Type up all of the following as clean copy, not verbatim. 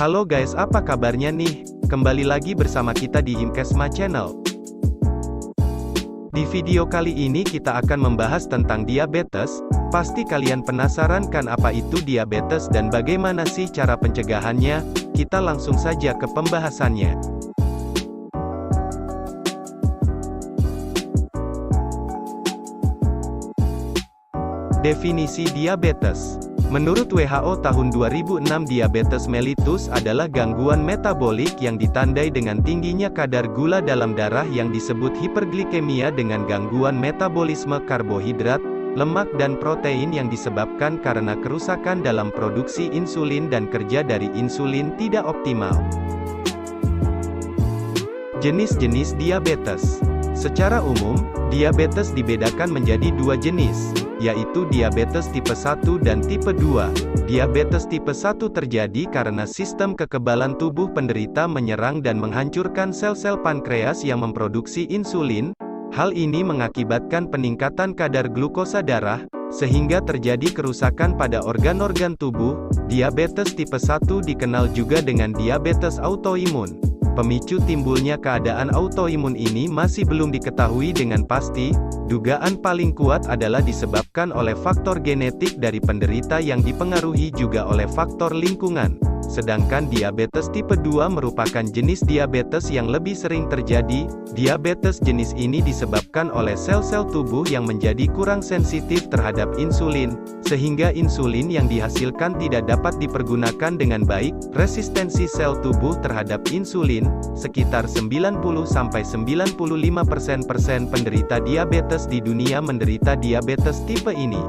Halo guys, apa kabarnya nih? Kembali lagi bersama kita di Imkesma Channel. Di video kali ini kita akan membahas tentang diabetes. Pasti kalian penasaran kan apa itu diabetes dan bagaimana sih cara pencegahannya? Kita langsung saja ke pembahasannya. Definisi diabetes. Menurut WHO tahun 2006, diabetes mellitus adalah gangguan metabolik yang ditandai dengan tingginya kadar gula dalam darah yang disebut hiperglikemia dengan gangguan metabolisme karbohidrat, lemak dan protein yang disebabkan karena kerusakan dalam produksi insulin dan kerja dari insulin tidak optimal. Jenis-jenis diabetes. Secara umum, diabetes dibedakan menjadi dua jenis, yaitu diabetes tipe 1 dan tipe 2. Diabetes tipe 1 terjadi karena sistem kekebalan tubuh penderita menyerang dan menghancurkan sel-sel pankreas yang memproduksi insulin. Hal ini mengakibatkan peningkatan kadar glukosa darah, sehingga terjadi kerusakan pada organ-organ tubuh. Diabetes tipe 1 dikenal juga dengan diabetes autoimun. Pemicu timbulnya keadaan autoimun ini masih belum diketahui dengan pasti. Dugaan paling kuat adalah disebabkan oleh faktor genetik dari penderita yang dipengaruhi juga oleh faktor lingkungan. Sedangkan diabetes tipe 2 merupakan jenis diabetes yang lebih sering terjadi. Diabetes jenis ini disebabkan oleh sel-sel tubuh yang menjadi kurang sensitif terhadap insulin, sehingga insulin yang dihasilkan tidak dapat dipergunakan dengan baik. Resistensi sel tubuh terhadap insulin, sekitar 90–95% penderita diabetes di dunia menderita diabetes tipe ini.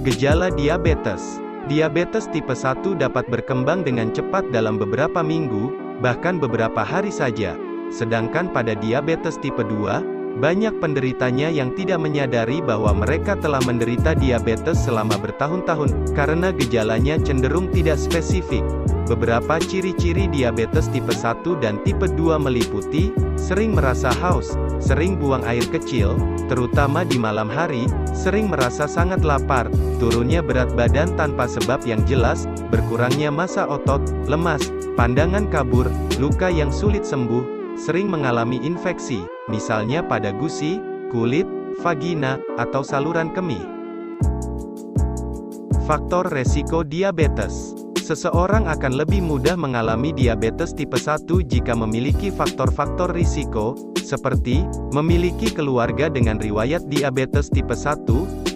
Gejala diabetes. Diabetes tipe 1 dapat berkembang dengan cepat dalam beberapa minggu, bahkan beberapa hari saja. Sedangkan pada diabetes tipe 2, banyak penderitanya yang tidak menyadari bahwa mereka telah menderita diabetes selama bertahun-tahun, karena gejalanya cenderung tidak spesifik. Beberapa ciri-ciri diabetes tipe 1 dan tipe 2 meliputi, sering merasa haus, sering buang air kecil, terutama di malam hari, sering merasa sangat lapar, turunnya berat badan tanpa sebab yang jelas, berkurangnya massa otot, lemas, pandangan kabur, luka yang sulit sembuh, sering mengalami infeksi, misalnya pada gusi, kulit, vagina, atau saluran kemih. Faktor resiko diabetes. Seseorang akan lebih mudah mengalami diabetes tipe 1 jika memiliki faktor-faktor risiko, seperti, memiliki keluarga dengan riwayat diabetes tipe 1,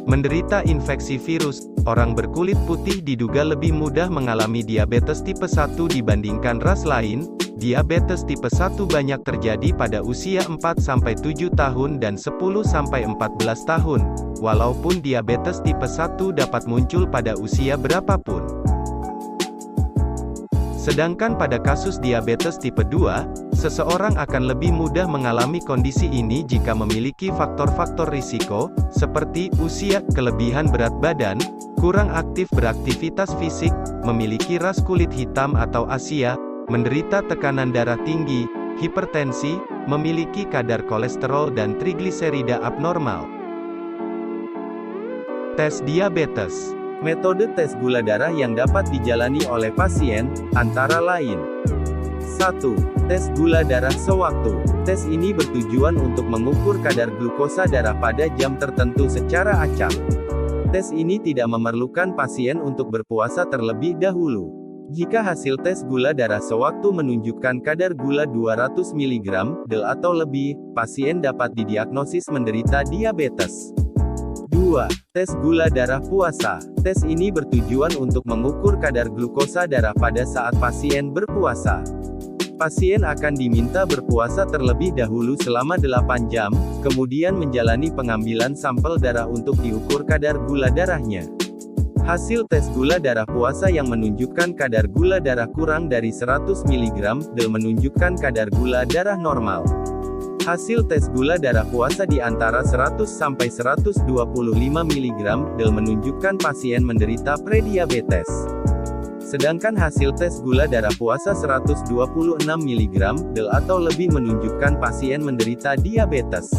menderita infeksi virus. Orang berkulit putih diduga lebih mudah mengalami diabetes tipe 1 dibandingkan ras lain. Diabetes tipe 1 banyak terjadi pada usia 4–7 tahun dan 10–14 tahun, walaupun diabetes tipe 1 dapat muncul pada usia berapapun. Sedangkan pada kasus diabetes tipe 2, seseorang akan lebih mudah mengalami kondisi ini jika memiliki faktor-faktor risiko, seperti usia, kelebihan berat badan, kurang aktif beraktivitas fisik, memiliki ras kulit hitam atau Asia, menderita tekanan darah tinggi, hipertensi, memiliki kadar kolesterol dan trigliserida abnormal. Tes diabetes. Metode tes gula darah yang dapat dijalani oleh pasien, antara lain. 1. Tes gula darah sewaktu. Tes ini bertujuan untuk mengukur kadar glukosa darah pada jam tertentu secara acak. Tes ini tidak memerlukan pasien untuk berpuasa terlebih dahulu. Jika hasil tes gula darah sewaktu menunjukkan kadar gula 200 mg/dl atau lebih, pasien dapat didiagnosis menderita diabetes. 2. Tes gula darah puasa. Tes ini bertujuan untuk mengukur kadar glukosa darah pada saat pasien berpuasa. Pasien akan diminta berpuasa terlebih dahulu selama 8 jam, kemudian menjalani pengambilan sampel darah untuk diukur kadar gula darahnya. Hasil tes gula darah puasa yang menunjukkan kadar gula darah kurang dari 100 mg/dl menunjukkan kadar gula darah normal. Hasil tes gula darah puasa di antara 100–125 mg/dl menunjukkan pasien menderita prediabetes. Sedangkan hasil tes gula darah puasa 126 mg/dl atau lebih menunjukkan pasien menderita diabetes.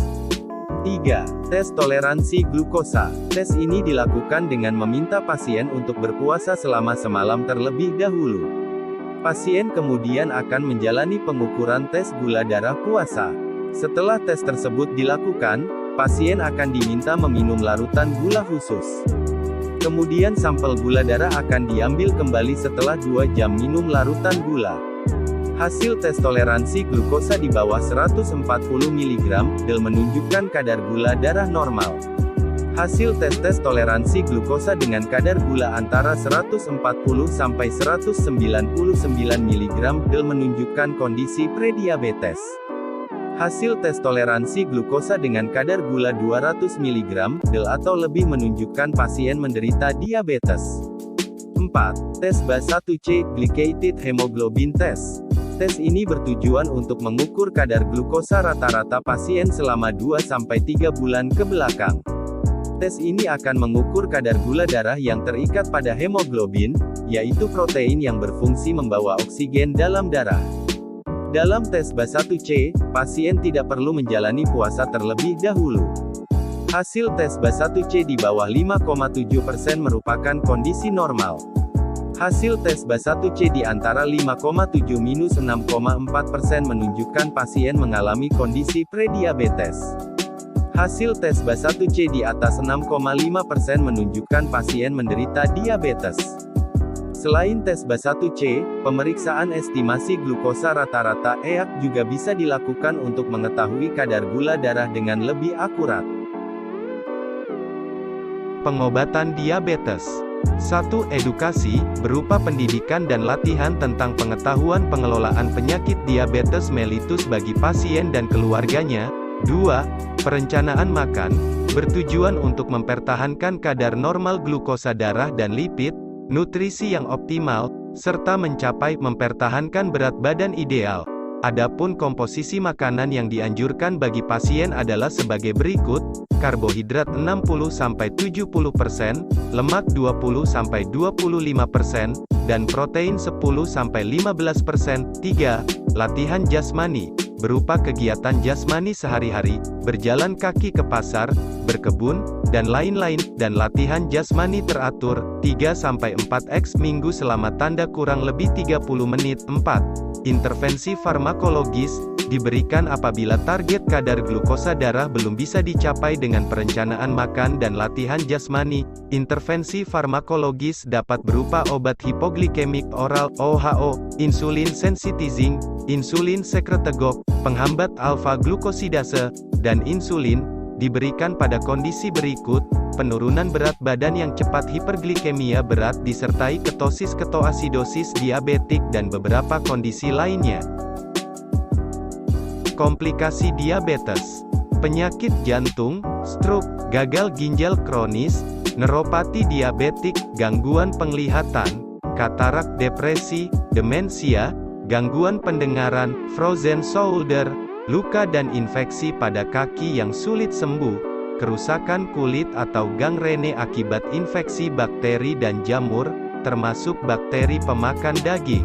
3. Tes toleransi glukosa. Tes ini dilakukan dengan meminta pasien untuk berpuasa selama semalam terlebih dahulu. Pasien kemudian akan menjalani pengukuran tes gula darah puasa. Setelah tes tersebut dilakukan, pasien akan diminta meminum larutan gula khusus. Kemudian sampel gula darah akan diambil kembali setelah 2 jam minum larutan gula. Hasil tes toleransi glukosa di bawah 140 mg del menunjukkan kadar gula darah normal. Hasil tes toleransi glukosa dengan kadar gula antara 140 sampai 199 mg del menunjukkan kondisi prediabetes. Hasil tes toleransi glukosa dengan kadar gula 200 mg del atau lebih menunjukkan pasien menderita diabetes. 4. Tes BA1C Glycated Hemoglobin Test. Tes ini bertujuan untuk mengukur kadar glukosa rata-rata pasien selama 2-3 bulan ke belakang. Tes ini akan mengukur kadar gula darah yang terikat pada hemoglobin, yaitu protein yang berfungsi membawa oksigen dalam darah. Dalam tes BA1C, pasien tidak perlu menjalani puasa terlebih dahulu. Hasil tes BA1C di bawah 5,7% merupakan kondisi normal. Hasil tes BA1C di antara 5,7–6,4% menunjukkan pasien mengalami kondisi prediabetes. Hasil tes BA1C di atas 6,5% menunjukkan pasien menderita diabetes. Selain tes BA1C, pemeriksaan estimasi glukosa rata-rata (EAG) juga bisa dilakukan untuk mengetahui kadar gula darah dengan lebih akurat. Pengobatan diabetes. 1. Edukasi, berupa pendidikan dan latihan tentang pengetahuan pengelolaan penyakit diabetes mellitus bagi pasien dan keluarganya. 2. Perencanaan makan, bertujuan untuk mempertahankan kadar normal glukosa darah dan lipid, nutrisi yang optimal, serta mempertahankan berat badan ideal. Adapun komposisi makanan yang dianjurkan bagi pasien adalah sebagai berikut: karbohidrat 60–70%, lemak 20–25%, dan protein 10–15%. 3. Latihan jasmani, berupa kegiatan jasmani sehari-hari, berjalan kaki ke pasar, berkebun, dan lain-lain, dan latihan jasmani teratur, 3–4x minggu selama tanda kurang lebih 30 menit. 4. Intervensi farmakologis, diberikan apabila target kadar glukosa darah belum bisa dicapai dengan perencanaan makan dan latihan jasmani. Intervensi farmakologis dapat berupa obat hipoglikemik oral (OHO), insulin sensitizing, insulin sekretagok, penghambat alfa-glukosidase, dan insulin, diberikan pada kondisi berikut: penurunan berat badan yang cepat, hiperglikemia berat disertai ketosis-ketoasidosis diabetik, dan beberapa kondisi lainnya. Komplikasi diabetes, penyakit jantung, stroke, gagal ginjal kronis, neuropati diabetik, gangguan penglihatan, katarak, depresi, demensia, gangguan pendengaran, frozen shoulder, luka dan infeksi pada kaki yang sulit sembuh, kerusakan kulit atau gangrene akibat infeksi bakteri dan jamur, termasuk bakteri pemakan daging.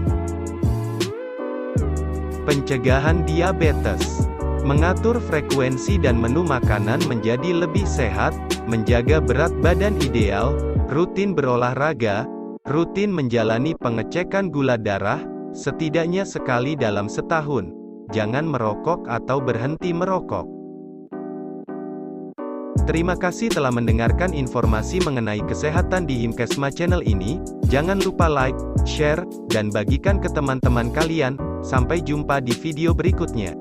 Pencegahan diabetes, mengatur frekuensi dan menu makanan menjadi lebih sehat, menjaga berat badan ideal, rutin berolahraga, rutin menjalani pengecekan gula darah, setidaknya sekali dalam setahun. Jangan merokok atau berhenti merokok. Terima kasih telah mendengarkan informasi mengenai kesehatan di Himkesma Channel ini. Jangan lupa like, share, dan bagikan ke teman-teman kalian. Sampai jumpa di video berikutnya.